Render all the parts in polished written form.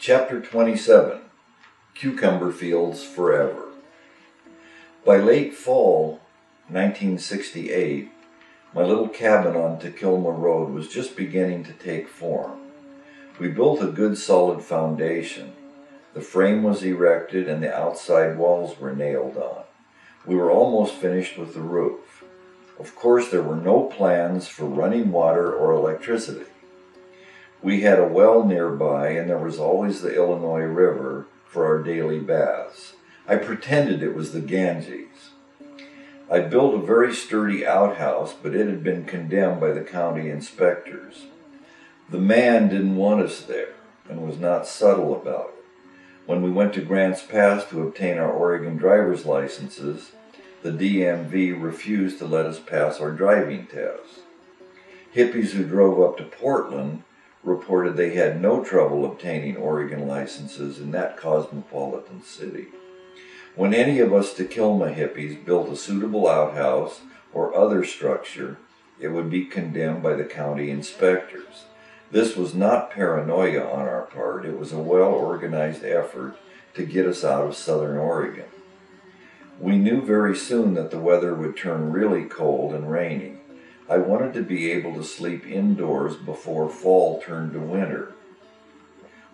Chapter 27, Cucumber Fields Forever. By late fall 1968, my little cabin on Tequilma Road was just beginning to take form. We built a good solid foundation. The frame was erected and the outside walls were nailed on. We were almost finished with the roof. Of course, there were no plans for running water or electricity. We had a well nearby, and there was always the Illinois River for our daily baths. I pretended it was the Ganges. I built a very sturdy outhouse, but it had been condemned by the county inspectors. The man didn't want us there and was not subtle about it. When we went to Grants Pass to obtain our Oregon driver's licenses, the DMV refused to let us pass our driving tests. Hippies who drove up to Portland reported they had no trouble obtaining Oregon licenses in that cosmopolitan city. When any of us Tequilma hippies built a suitable outhouse or other structure, it would be condemned by the county inspectors. This was not paranoia on our part. It was a well-organized effort to get us out of Southern Oregon. We knew very soon that the weather would turn really cold and rainy. I wanted to be able to sleep indoors before fall turned to winter.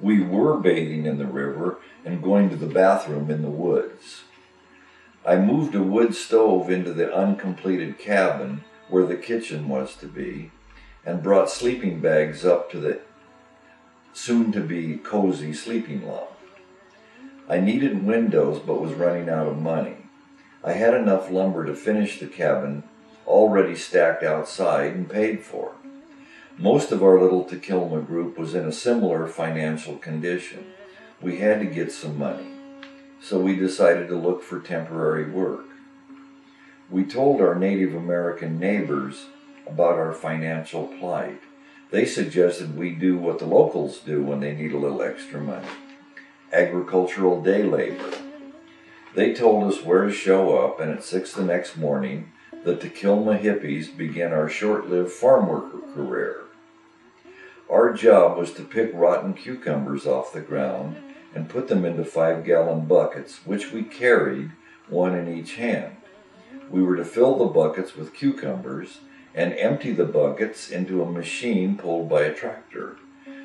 We were bathing in the river and going to the bathroom in the woods. I moved a wood stove into the uncompleted cabin where the kitchen was to be and brought sleeping bags up to the soon-to-be cozy sleeping loft. I needed windows but was running out of money. I had enough lumber to finish the cabin already stacked outside and paid for. Most of our little Tequilma group was in a similar financial condition. We had to get some money, so we decided to look for temporary work. We told our Native American neighbors about our financial plight. They suggested we do what the locals do when they need a little extra money: agricultural day labor. They told us where to show up, and at 6 the next morning, the Tequilma hippies began our short-lived farm worker career. Our job was to pick rotten cucumbers off the ground and put them into 5-gallon buckets, which we carried, one in each hand. We were to fill the buckets with cucumbers and empty the buckets into a machine pulled by a tractor.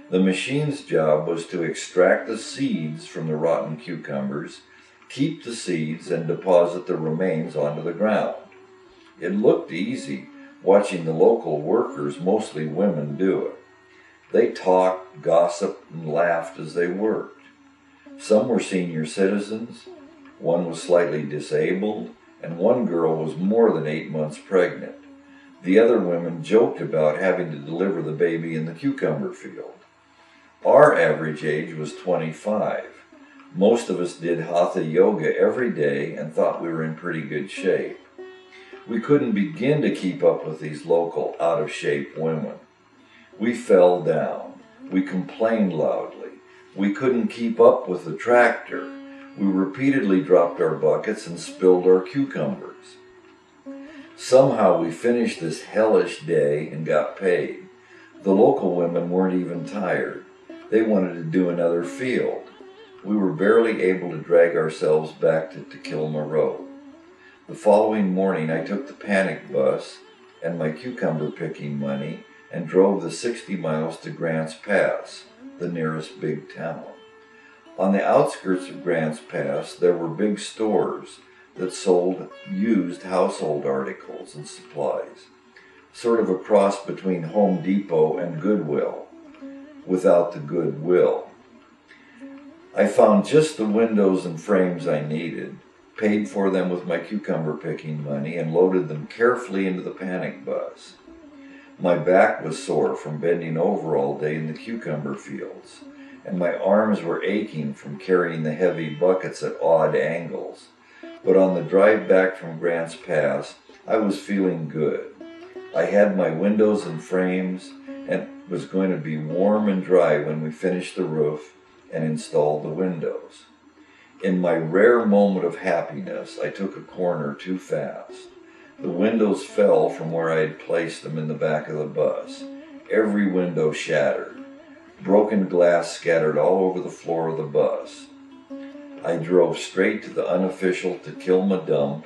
The machine's job was to extract the seeds from the rotten cucumbers, keep the seeds, and deposit the remains onto the ground. It looked easy, watching the local workers, mostly women, do it. They talked, gossiped, and laughed as they worked. Some were senior citizens, one was slightly disabled, and one girl was more than 8 months pregnant. The other women joked about having to deliver the baby in the cucumber field. Our average age was 25. Most of us did hatha yoga every day and thought we were in pretty good shape. We couldn't begin to keep up with these local, out-of-shape women. We fell down. We complained loudly. We couldn't keep up with the tractor. We repeatedly dropped our buckets and spilled our cucumbers. Somehow we finished this hellish day and got paid. The local women weren't even tired. They wanted to do another field. We were barely able to drag ourselves back to Tequilma Road. The following morning, I took the panic bus and my cucumber picking money and drove the 60 miles to Grants Pass, the nearest big town. On the outskirts of Grants Pass, there were big stores that sold used household articles and supplies, sort of a cross between Home Depot and Goodwill, without the goodwill. I found just the windows and frames I needed, paid for them with my cucumber picking money, and loaded them carefully into the panic bus. My back was sore from bending over all day in the cucumber fields, and my arms were aching from carrying the heavy buckets at odd angles. But on the drive back from Grants Pass, I was feeling good. I had my windows and frames, and it was going to be warm and dry when we finished the roof and installed the windows. In my rare moment of happiness, I took a corner too fast. The windows fell from where I had placed them in the back of the bus. Every window shattered. broken glass scattered all over the floor of the bus. I drove straight to the unofficial Takilma dump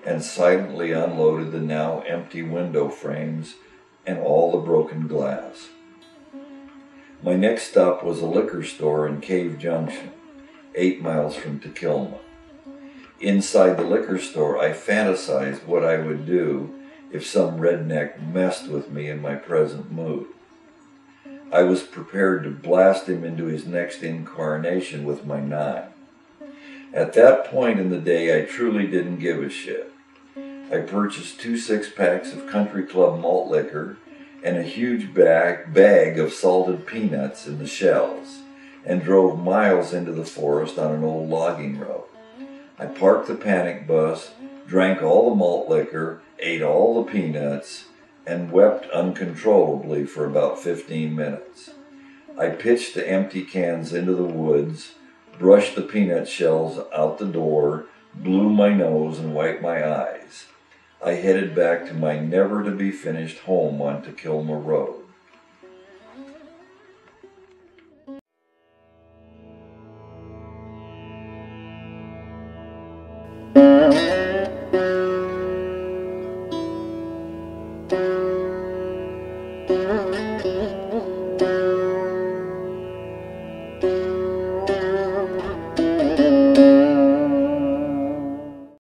and silently unloaded the now empty window frames and all the broken glass. My next stop was a liquor store in Cave Junction, 8 miles from Takilma. Inside the liquor store, I fantasized what I would do if some redneck messed with me in my present mood. I was prepared to blast him into his next incarnation with my 9. At that point in the day, I truly didn't give a shit. I purchased 2 6-packs of Country Club malt liquor and a huge bag of salted peanuts in the shells, and drove miles into the forest on an old logging road. I parked the panic bus, drank all the malt liquor, ate all the peanuts, and wept uncontrollably for about 15 minutes. I pitched the empty cans into the woods, brushed the peanut shells out the door, blew my nose, and wiped my eyes. I headed back to my never-to-be-finished home on Takilma Road.